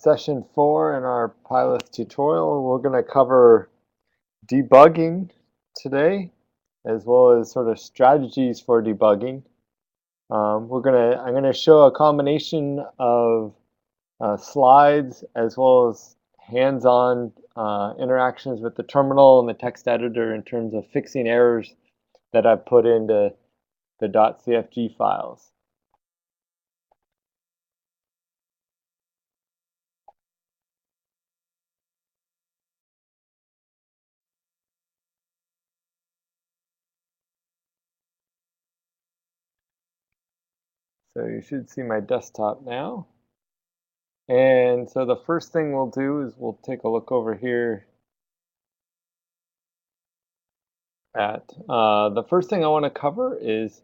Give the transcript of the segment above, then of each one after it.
session 4 in our PyLith tutorial. We're going to cover debugging today, as well as sort of strategies for debugging. I'm going to show a combination of slides as well as hands-on interactions with the terminal and the text editor in terms of fixing errors that I've put into the .cfg files. So you should see my desktop now. And so the first thing we'll do is we'll take a look over here at the first thing I want to cover is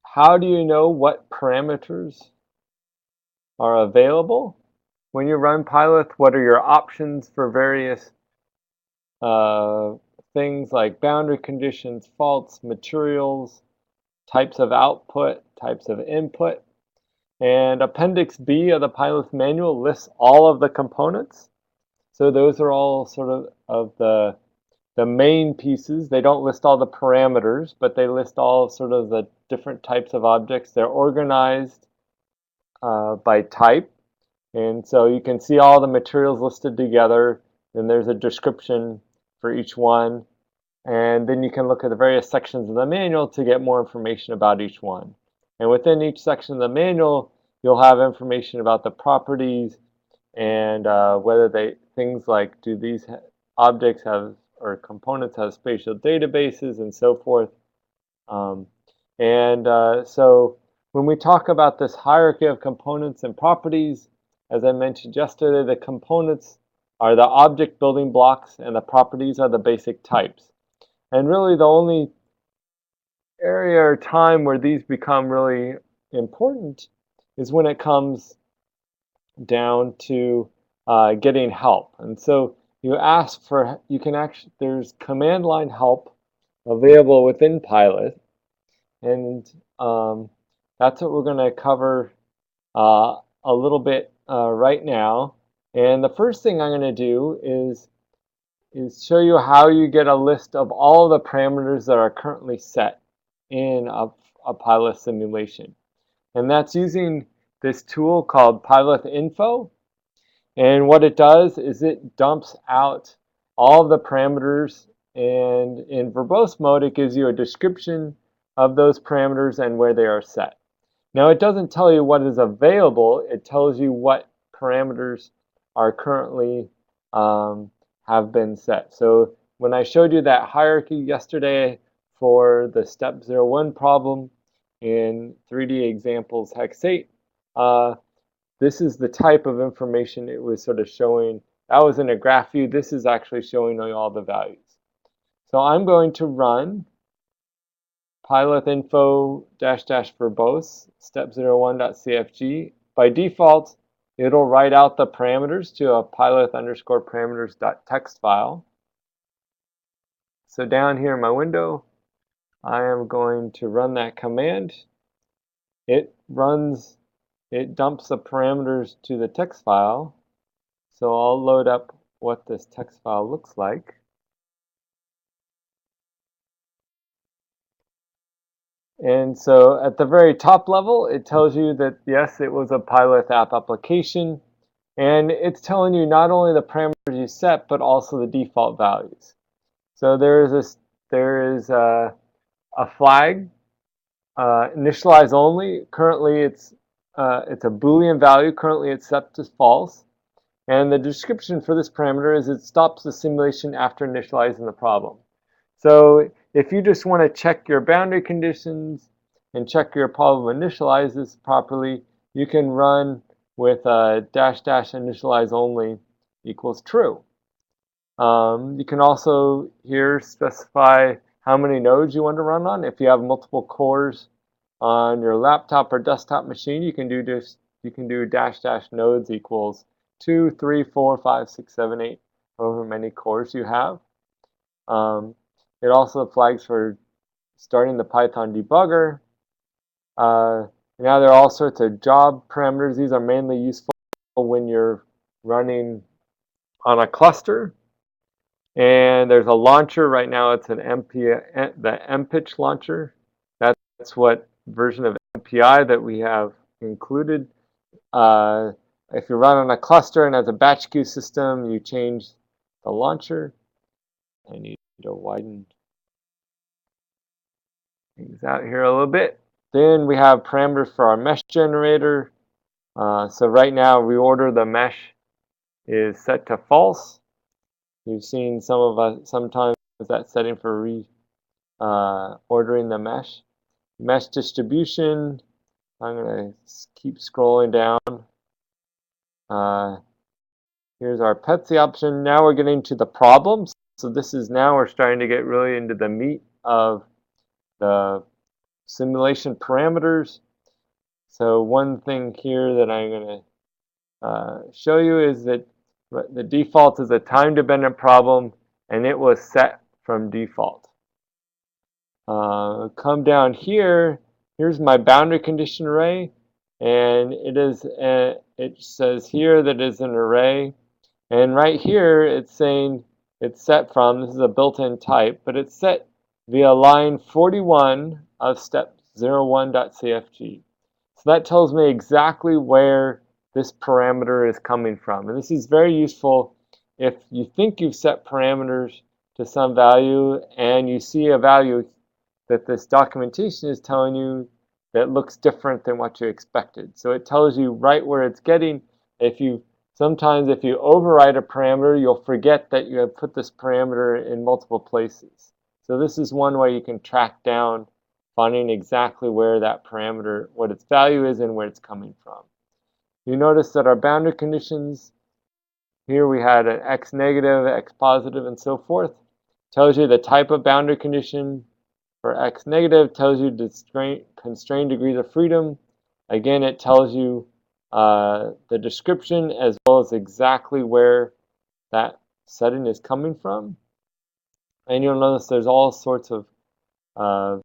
how do you know what parameters are available when you run PyLith? What are your options for various things like boundary conditions, faults, materials, types of output, types of input? And Appendix B of the PyLith manual lists all of the components. So those are all sort of the main pieces. They don't list all the parameters, but they list all sort of the different types of objects. They're organized by type. And so you can see all the materials listed together. Then there's a description for each one. And then you can look at the various sections of the manual to get more information about each one. And within each section of the manual, you'll have information about the properties and whether things like do these objects have or components have spatial databases and so forth. So when we talk about this hierarchy of components and properties, as I mentioned yesterday, the components are the object building blocks and the properties are the basic types. And really the only area or time where these become really important is when it comes down to getting help. And so you ask for, there's command line help available within PyLith. And that's what we're going to cover a little bit right now. And the first thing I'm going to do is show you how you get a list of all the parameters that are currently set in a PyLith simulation. And that's using this tool called PyLith Info. And what it does is it dumps out all of the parameters, and in verbose mode it gives you a description of those parameters and where they are set. Now it doesn't tell you what is available, it tells you what parameters are currently have been set. So when I showed you that hierarchy yesterday for the step 01 problem in 3D examples hex 8, this is the type of information it was sort of showing. That was in a graph view. This is actually showing all the values. So I'm going to run PyLith info -- verbose step 01.cfg. By default, it'll write out the parameters to a PyLith _parameters.txt file. So down here in my window, I am going to run that command. It dumps the parameters to the text file. So I'll load up what this text file looks like. And so at the very top level, it tells you that yes, it was a PyLith app application. And it's telling you not only the parameters you set, but also the default values. So there is a flag, initialize only. Currently it's a Boolean value. Currently it's set to false. And the description for this parameter is it stops the simulation after initializing the problem. So if you just want to check your boundary conditions and check your problem initializes properly, you can run with -- initialize only equals true. You can also here specify how many nodes you want to run on. If you have multiple cores on your laptop or desktop machine, you can do -- nodes equals 2, 3, 4, 5, 6, 7, 8, however many cores you have. It also flags for starting the Python debugger. Now there are all sorts of job parameters. These are mainly useful when you're running on a cluster. And there's a launcher right now. It's an the mpitch launcher. That's what version of MPI that we have included. If you run on a cluster and as a batch queue system, you change the launcher. I need to widen things out here a little bit. Then we have parameters for our mesh generator. So right now, reorder the mesh is set to false. You've seen some of us sometimes that setting for ordering the mesh. Mesh distribution, I'm going to keep scrolling down. Here's our PETSI option. Now we're getting to the problems. So this is now we're starting to get really into the meat of the simulation parameters. So one thing here that I'm going to show you is that the default is a time-dependent problem, and it was set from default. Come down here. Here's my boundary condition array, and it says here that it's an array, and right here it's saying it's set from. This is a built-in type, but it's set via line 41 of step 01.cfg. So that tells me exactly where this parameter is coming from. And this is very useful if you think you've set parameters to some value and you see a value that this documentation is telling you that looks different than what you expected. So it tells you right where it's getting. Sometimes if you override a parameter, you'll forget that you have put this parameter in multiple places. So this is one way you can track down finding exactly where that parameter, what its value is and where it's coming from. You notice that our boundary conditions, here we had an x negative, x positive, and so forth. Tells you the type of boundary condition. For x negative, tells you constrained degrees of freedom. Again, it tells you the description as well as exactly where that setting is coming from. And you'll notice there's all sorts of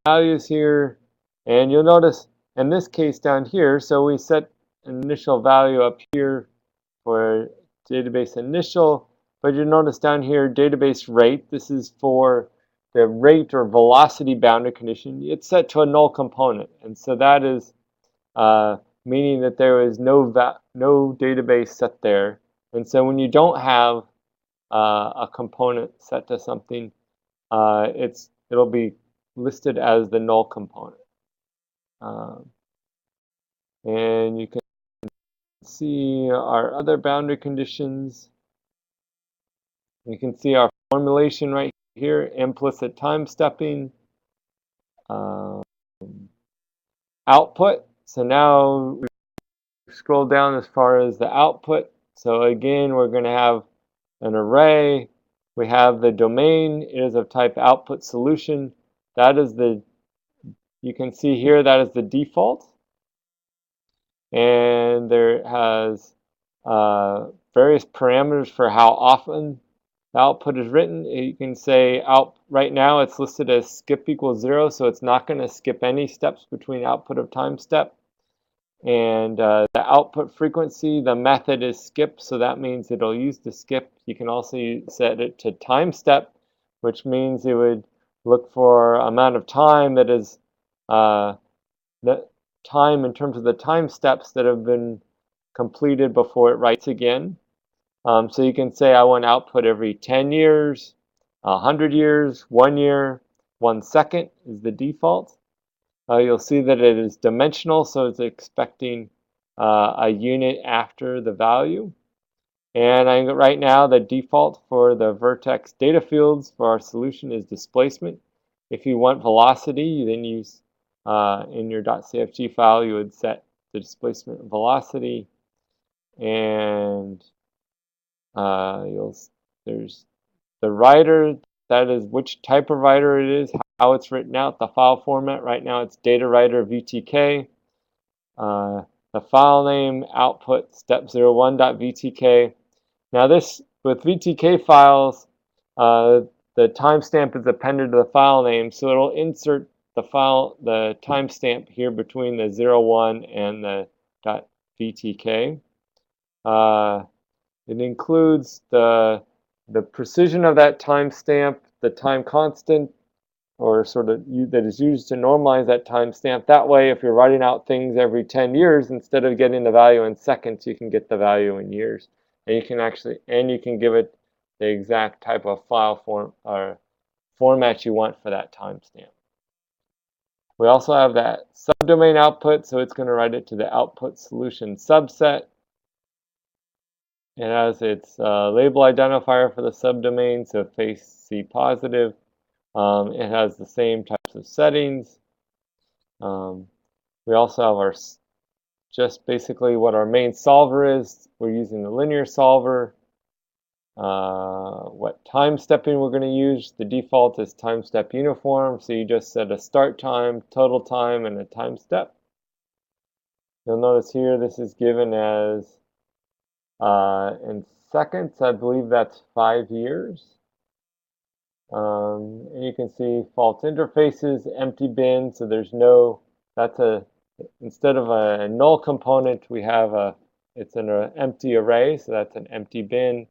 values here. And you'll notice in this case down here, so we set an initial value up here for database initial, but you notice down here database rate. This is for the rate or velocity boundary condition. It's set to a null component, and so that is meaning that there is no database set there. And so when you don't have a component set to something, it'll be listed as the null component. And you can see our other boundary conditions. You can see our formulation right here, implicit time stepping, output. So now we scroll down as far as the output. So again, we're going to have an array. We have the domain. It is of type output solution. That is you can see here, that is the default. And there has various parameters for how often the output is written. You can say right now it's listed as skip equals 0, so it's not going to skip any steps between output of time step. And the output frequency, the method is skip, so that means it'll use the skip. You can also set it to time step, which means it would look for amount of time that is the time in terms of the time steps that have been completed before it writes again. So you can say I want output every 10 years, 100 years, 1 year, 1 second is the default. You'll see that it is dimensional, so it's expecting a unit after the value. And right now, the default for the vertex data fields for our solution is displacement. If you want velocity, you then use in your .cfg file, you would set the displacement velocity. And there's the writer, that is which type of writer it is, how it's written out, the file format. Right now it's data writer VTK. The file name output step01.vtk. Now this, with VTK files, the timestamp is appended to the file name, so it'll insert the timestamp here between the 01 and the .vtk. It includes the precision of that timestamp, the time constant, or sort of that is used to normalize that timestamp. That way, if you're writing out things every 10 years, instead of getting the value in seconds, you can get the value in years, and you can give it the exact type of file form or format you want for that timestamp. We also have that subdomain output, so it's going to write it to the output solution subset. It has its label identifier for the subdomain, so face C positive. It has the same types of settings. We also have our just basically what our main solver is. We're using the linear solver. What time stepping we're going to use. The default is time step uniform, so you just set a start time, total time, and a time step. You'll notice here this is given as in seconds. I believe that's 5 years. And you can see fault interfaces, empty bin, so there's no, instead of a null component, we have it's an empty array, so that's an empty bin.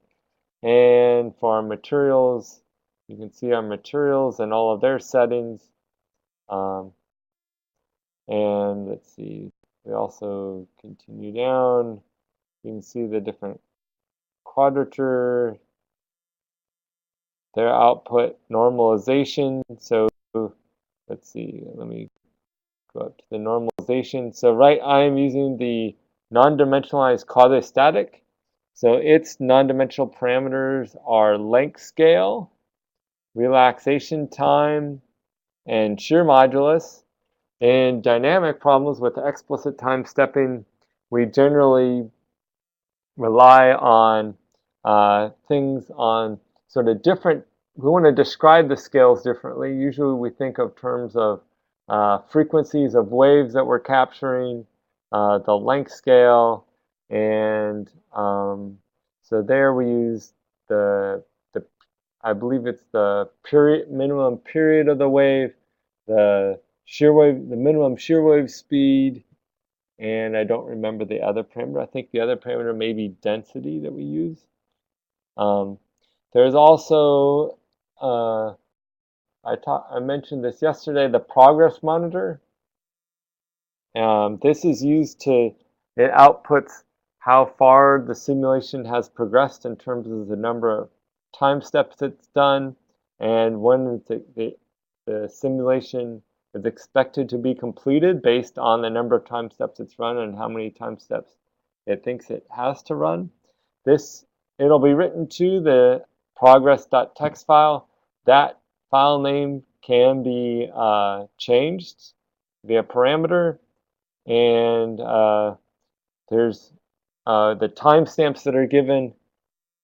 And for our materials, you can see our materials and all of their settings. And let's see, we also continue down. You can see the different quadrature, their output normalization. So let's see, let me go up to the normalization. So I'm using the non-dimensionalized quasi-static. So its non-dimensional parameters are length scale, relaxation time, and shear modulus. In dynamic problems with explicit time stepping, we generally rely on things on sort of different, we want to describe the scales differently. Usually we think of terms of frequencies of waves that we're capturing, the length scale, and so there we use I believe it's the minimum period of the wave, the minimum shear wave speed, and I don't remember the other parameter. I think the other parameter may be density that we use. There's also, I mentioned this yesterday, the progress monitor. This is used it outputs how far the simulation has progressed in terms of the number of time steps it's done and when the simulation is expected to be completed based on the number of time steps it's run and how many time steps it thinks it has to run. It'll be written to the progress.txt file. That file name can be changed via parameter, and there's the timestamps that are given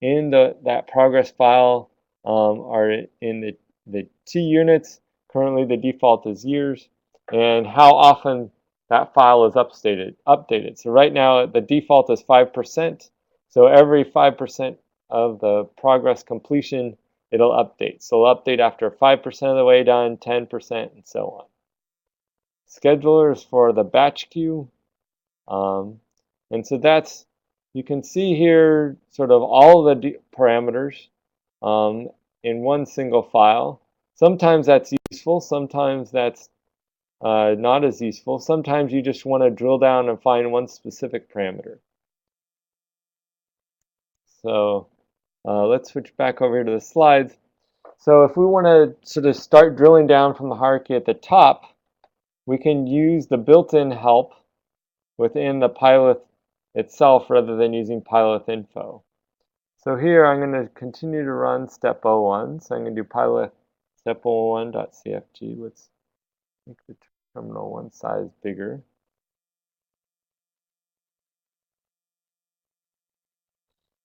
in that progress file are in the T units. Currently the default is years, and how often that file is updated. So right now the default is 5%. So every 5% of the progress completion, it'll update. So it'll update after 5% of the way done, 10%, and so on. Schedulers for the batch queue. And so you can see here sort of all the parameters in one single file. Sometimes that's useful, sometimes that's not as useful. Sometimes you just want to drill down and find one specific parameter. So let's switch back over here to the slides. So if we want to sort of start drilling down from the hierarchy at the top, we can use the built-in help within the PyLith itself rather than using PyLith info. So here I'm going to continue to run step 01. So I'm going to do PyLith step 01.cfg. Let's make the terminal one size bigger.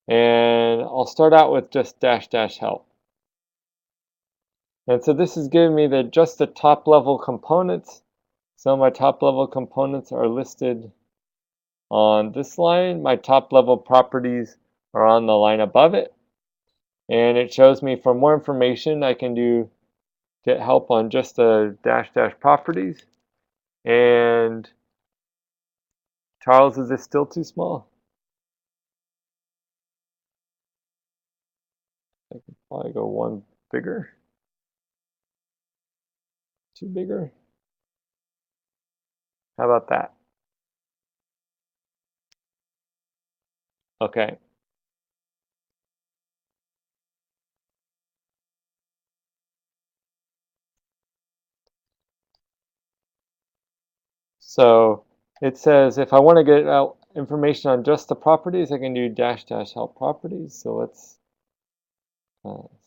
And I'll start out with just -- help. And so this is giving me just the top level components. So my top level components are listed on this line. My top level properties are on the line above it. And it shows me for more information, I can get help on just the -- properties. And Charles, is this still too small? Probably go one bigger. Two bigger. How about that? Okay. So it says if I want to get out information on just the properties, I can do dash dash help properties. So let's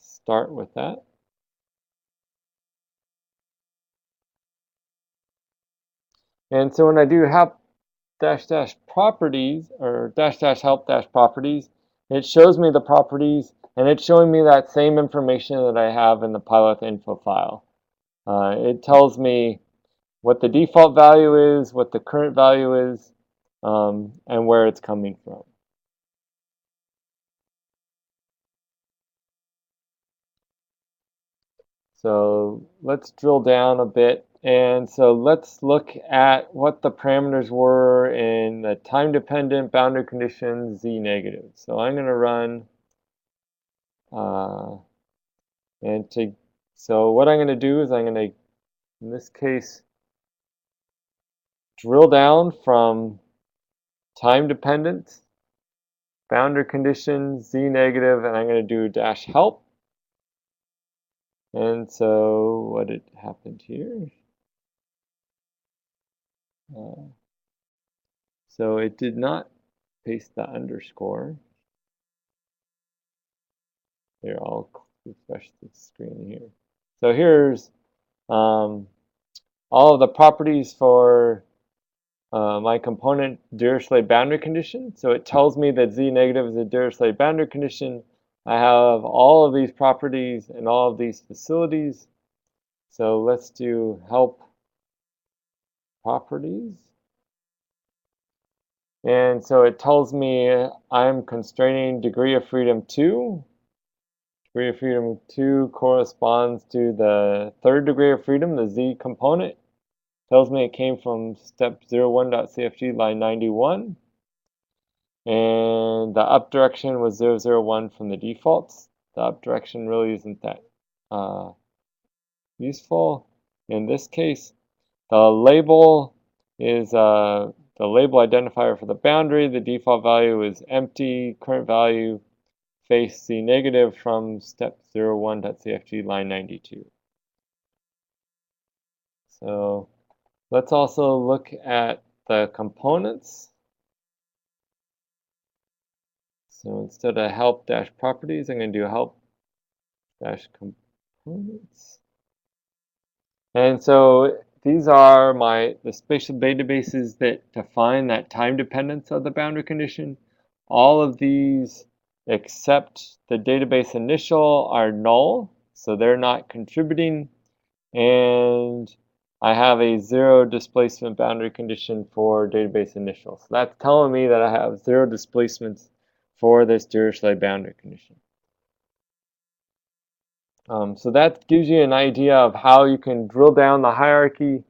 start with that. And so when I do help dash dash properties or dash dash help dash properties, it shows me the properties and it's showing me that same information that I have in the PyLith info file. It tells me what the default value is, what the current value is, and where it's coming from. So let's drill down a bit. And so let's look at what the parameters were in the time-dependent boundary condition z negative. So I'm going to run, so what I'm going to do is I'm going to, in this case, drill down from time-dependent boundary condition z negative, and I'm going to do dash help. And so what had happened here? So it did not paste the underscore. Here, I'll refresh the screen here. So here's all of the properties for my component Dirichlet boundary condition. So it tells me that z negative is a Dirichlet boundary condition. I have all of these properties and all of these facilities. So let's do help properties. And so it tells me I'm constraining degree of freedom 2. Degree of freedom 2 corresponds to the third degree of freedom, the z component. Tells me it came from step 01.cfg line 91. And the up direction was 001 from the defaults. The up direction really isn't that useful. In this case, the label is the label identifier for the boundary. The default value is empty. Current value face z negative from step 01.cfg line 92. So let's also look at the components. So instead of help dash properties, I'm going to do help dash components. And so these are the spatial databases that define that time dependence of the boundary condition. All of these except the database initial are null, so they're not contributing. And I have a 0 displacement boundary condition for database initial. So that's telling me that I have 0 displacements for this Dirichlet boundary condition. So that gives you an idea of how you can drill down the hierarchy.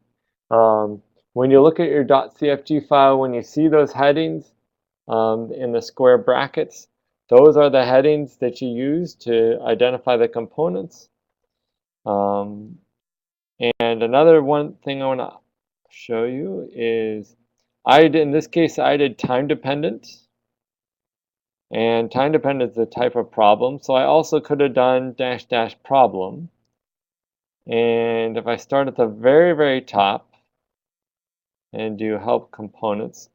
When you look at your .cfg file, when you see those headings in the square brackets, those are the headings that you use to identify the components. And another one thing I want to show you is in this case, I did time dependent. And time dependent is a type of problem. So I also could have done dash dash problem. And if I start at the very, very top and do help components,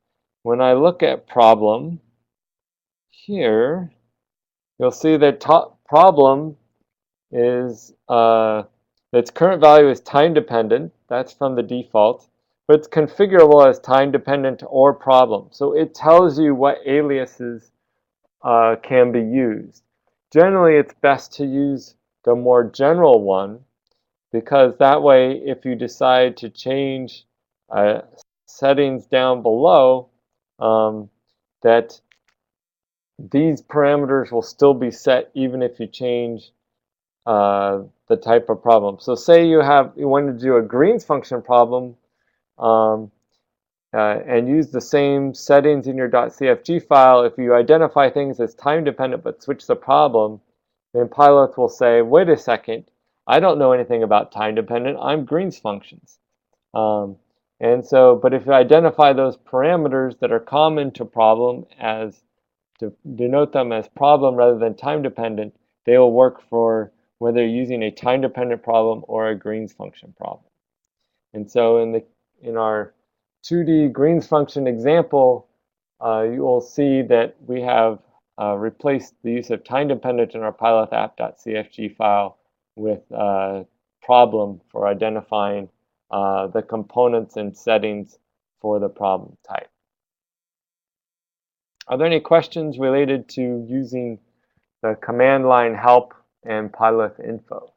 when I look at problem here, you'll see that top problem is its current value is time dependent. That's from the default, but it's configurable as time dependent or problem. So it tells you what aliases can be used. Generally, it's best to use the more general one, because that way, if you decide to change settings down below, that these parameters will still be set even if you change the type of problem. So say you wanted to do a Green's function problem and use the same settings in your .cfg file. If you identify things as time dependent but switch the problem, then PyLith will say, wait a second, I don't know anything about time dependent, I'm Green's functions. And so, but if you identify those parameters that are common to problem as to denote them as problem rather than time dependent, they will work for whether you're using a time dependent problem or a Green's function problem. And so in our 2D Green's function example, you will see that we have replaced the use of time dependent in our PyLith app.cfg file with a problem for identifying the components and settings for the problem type. Are there any questions related to using the command line help and PyLith info?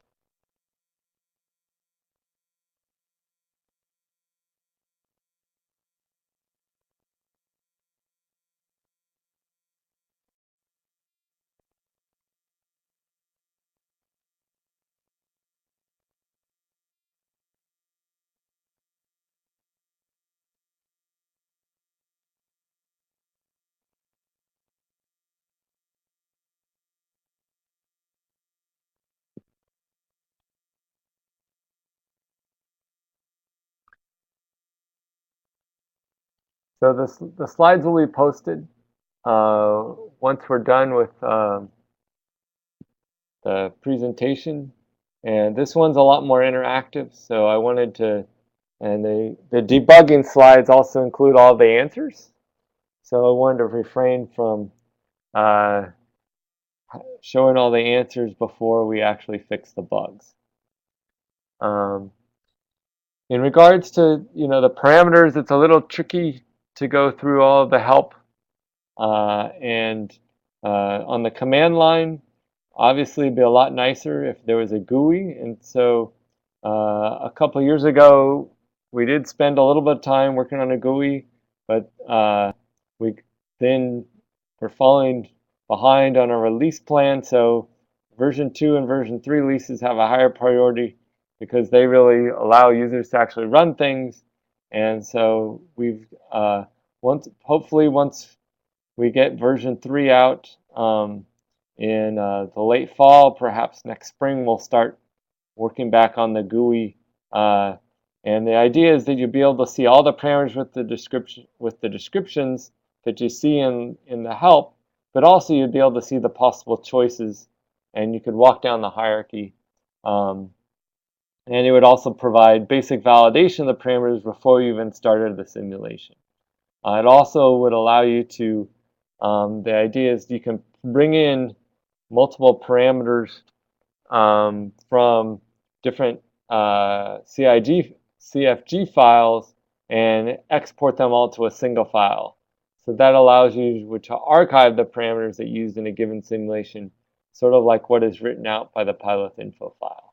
So the slides will be posted once we're done with the presentation. And this one's a lot more interactive, so I wanted to, and the debugging slides also include all the answers. So I wanted to refrain from showing all the answers before we actually fix the bugs. In regards to the parameters, it's a little tricky to go through all of the help. And on the command line, obviously it'd be a lot nicer if there was a GUI. And so a couple of years ago, we did spend a little bit of time working on a GUI, but we're falling behind on our release plan. So version 2 and version 3 releases have a higher priority because they really allow users to actually run things. And so we've hopefully once we get version 3 out in the late fall, perhaps next spring, we'll start working back on the GUI. And the idea is that you'll be able to see all the parameters with the descriptions that you see in the help, but also you'd be able to see the possible choices, and you could walk down the hierarchy. And it would also provide basic validation of the parameters before you even started the simulation. It also would allow you to, the idea is you can bring in multiple parameters from different CFG files and export them all to a single file. So that allows you to archive the parameters that you used in a given simulation, sort of like what is written out by the PyLith info file.